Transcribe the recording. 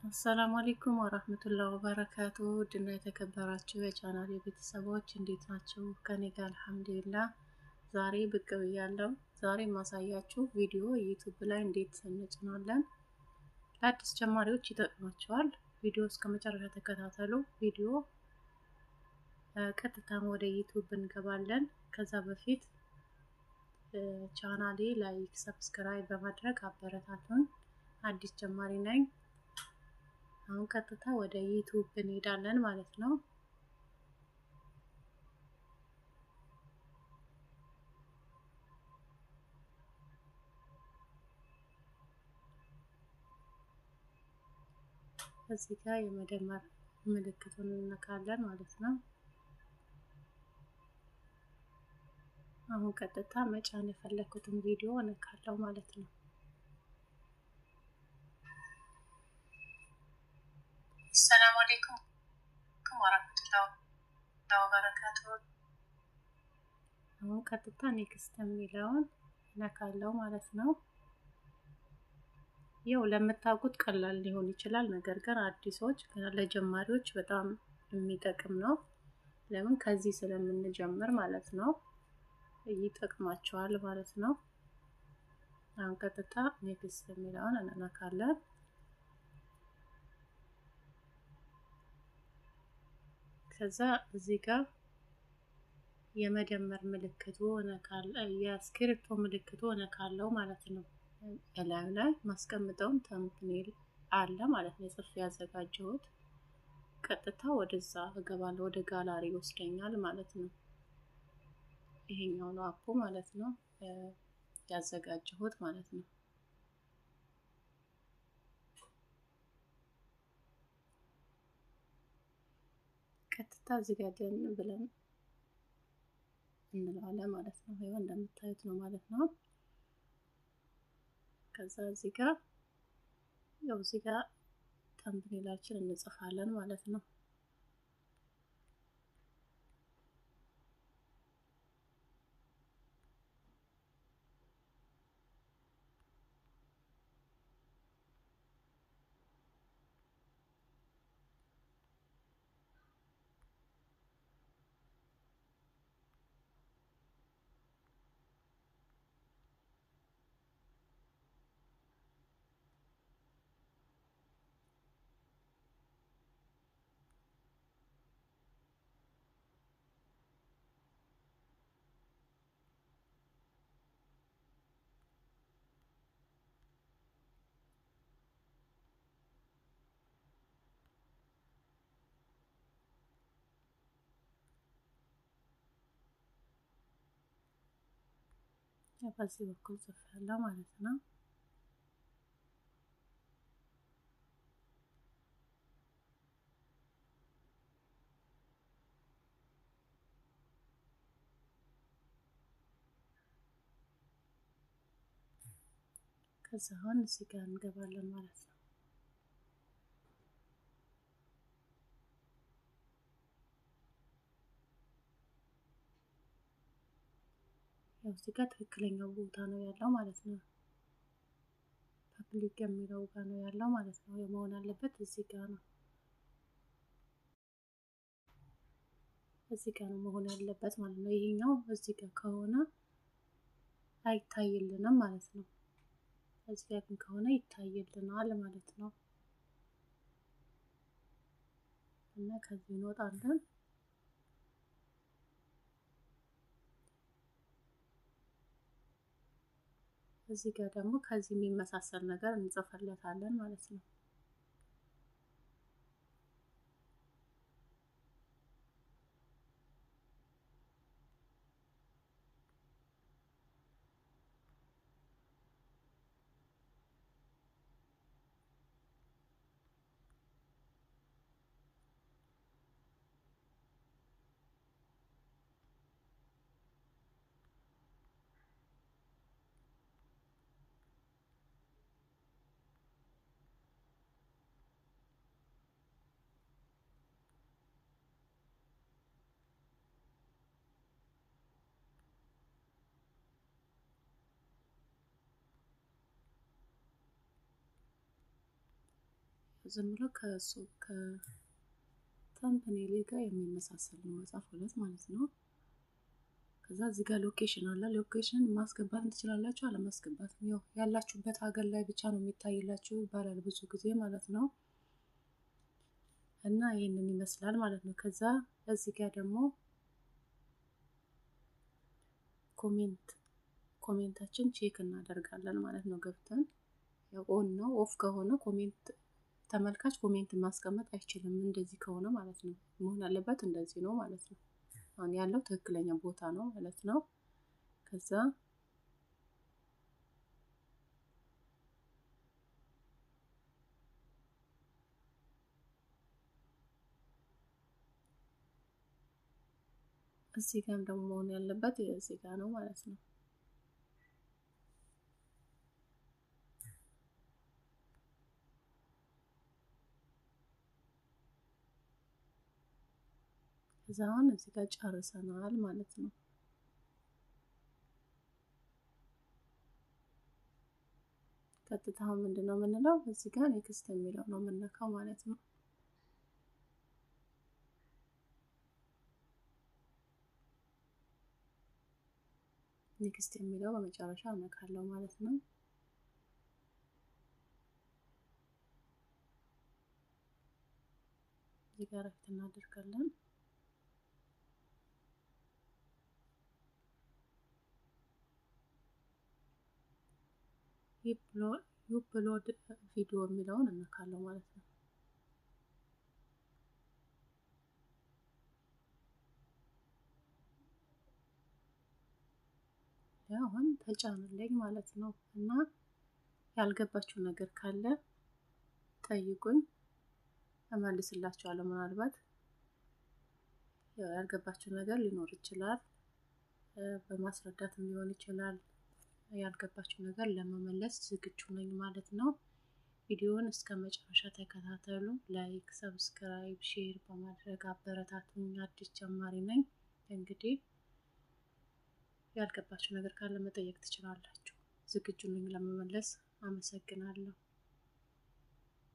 አሰላሙ አለይኩም ወራህመቱላሂ ወበረካቱ ድና የተከበራችሁ የቻናሌ ቤተሰቦች እንዴት ናችሁ? ከኔ ጋር አልሐምዱሊላህ። ዛሬ ብቅ ብያለሁ። ዛሬ ማሳያችሁ ቪዲዮ ዩቲዩብ ላይ እንዴት እንጭናለን። ለአዲስ ጀማሪዎች ይጠቅማቸዋል። ቪዲዮ እስከ መጨረሻ ተከታተሉ። ቪዲዮ ቀጥታም ወደ ዩቲዩብ እንገባለን። ከዛ በፊት ቻናሌ ላይክ፣ ሰብስክራይብ በማድረግ አበረታቱን። አዲስ ጀማሪ ነኝ። አሁን ቀጥታ ወደ ዩቲዩብ እንሄዳለን ማለት ነው። እዚህ ጋር የመደመር ምልክቱን እንነካለን ማለት ነው። አሁን ቀጥታ መጫን የፈለኩትን ቪዲዮ እነካለሁ ማለት ነው። ሰላም አለይኩም ወራህመቱላሂ ወበረካቱ። አሁን ቀጥታ ኔክስት የሚለውን እነካለሁ ማለት ነው። ያው ለምታውቁት ቀላል ሊሆን ይችላል፣ ነገር ግን አዲሶች ለጀማሪዎች በጣም የሚጠቅም ነው። ለምን ከዚህ ስለምንጀምር ማለት ነው። ይጠቅማቸዋል ማለት ነው። አሁን ቀጥታ ኔክስት የሚለውን እንነካለን። ከዛ እዚህ ጋር የመደመር ምልክቱ እነካለሁ፣ የስክሪፕቶ ምልክቱ እነካለሁ ማለት ነው። እላዩ ላይ ማስቀምጠውን ተምብኔል አለ ማለት ነው፣ ጽፌ ያዘጋጀሁት። ቀጥታ ወደዛ እገባለሁ፣ ወደ ጋላሪ ይወስደኛል ማለት ነው። ይሄኛው ነው አፑ ማለት ነው፣ ያዘጋጀሁት ማለት ነው። ቀጥታ እዚህ ጋር ደን ብለን እንለዋለን ማለት ነው። ይሄው እንደምታዩት ነው ማለት ነው። ከዛ እዚህ ጋር ያው እዚህ ጋር ተምብኔላችን እንጽፋለን ማለት ነው። በዚህ በኩል ጽፌያለሁ ማለት ነው። ከዛ አሁን እዚህ ጋር እንገባለን ማለት ነው። ያው እዚህ ጋር ትክክለኛው ቦታ ነው ያለው ማለት ነው። ፐብሊክ የሚለው ጋር ነው ያለው ማለት ነው። የመሆን አለበት እዚህ ጋር ነው፣ እዚህ ጋር ነው መሆን ያለበት ማለት ነው። ይሄኛው እዚህ ጋር ከሆነ አይታይልንም ማለት ነው። እዚህ ጋር ግን ከሆነ ይታይልናል ማለት ነው። እና ከዚህ እንወጣለን። እዚህ ጋር ደግሞ ከዚህ የሚመሳሰል ነገር እንጽፍለታለን ማለት ነው። ዝም ብሎ ከተምፕኔል ጋር የሚመሳሰል ነው መጽሐፍ 2 ማለት ነው። ከዛ እዚህ ጋር ሎኬሽን አለ። ሎኬሽን ማስገባት ትችላላችሁ፣ አለማስገባት ነው። ያላችሁበት ሀገር ላይ ብቻ ነው የሚታይላችሁ ይባላል ብዙ ጊዜ ማለት ነው። እና ይሄንን ይመስላል ማለት ነው። ከዛ እዚህ ጋር ደግሞ ኮሜንታችን ቼክ እናደርጋለን ማለት ነው። ገብተን ያው ኦን ነው። ኦፍ ከሆነ ተመልካች ኮሜንት ማስቀመጥ አይችልም። እንደዚህ ከሆነ ማለት ነው መሆን ያለበት እንደዚህ ነው ማለት ነው። አሁን ያለው ትክክለኛ ቦታ ነው ማለት ነው። ከዛ እዚህ ጋር ደግሞ መሆን ያለበት እዚህ ጋር ነው ማለት ነው። አሁን እዚህ ጋር ጨርሰናል ማለት ነው። ቀጥታ ምንድነው የምንለው እዚህ ጋር ኔክስት የሚለው ነው የምንነካው ማለት ነው። ኔክስት የሚለው በመጨረሻ እነካለሁ ማለት ነው። እዚህ ጋር እናደርጋለን። ዩፕሎድ ቪዲዮ የሚለውን እነካለሁ ማለት ነው። አሁን ተጫነልኝ ማለት ነው። እና ያልገባችሁ ነገር ካለ ጠይቁኝ እመልስላችኋለሁ። ምናልባት ያልገባችሁ ነገር ሊኖር ይችላል፣ በማስረዳትም ሊሆን ይችላል። ያልገባችሁ ነገር ለመመለስ ዝግጁ ነኝ ማለት ነው። ቪዲዮውን እስከ መጨረሻ ተከታተሉ። ላይክ፣ ሰብስክራይብ፣ ሼር በማድረግ አበረታቱኝ። አዲስ ጀማሪ ነኝ። እንግዲህ ያልገባችሁ ነገር ካለ መጠየቅ ትችላላችሁ። ዝግጁ ነኝ ለመመለስ። አመሰግናለሁ።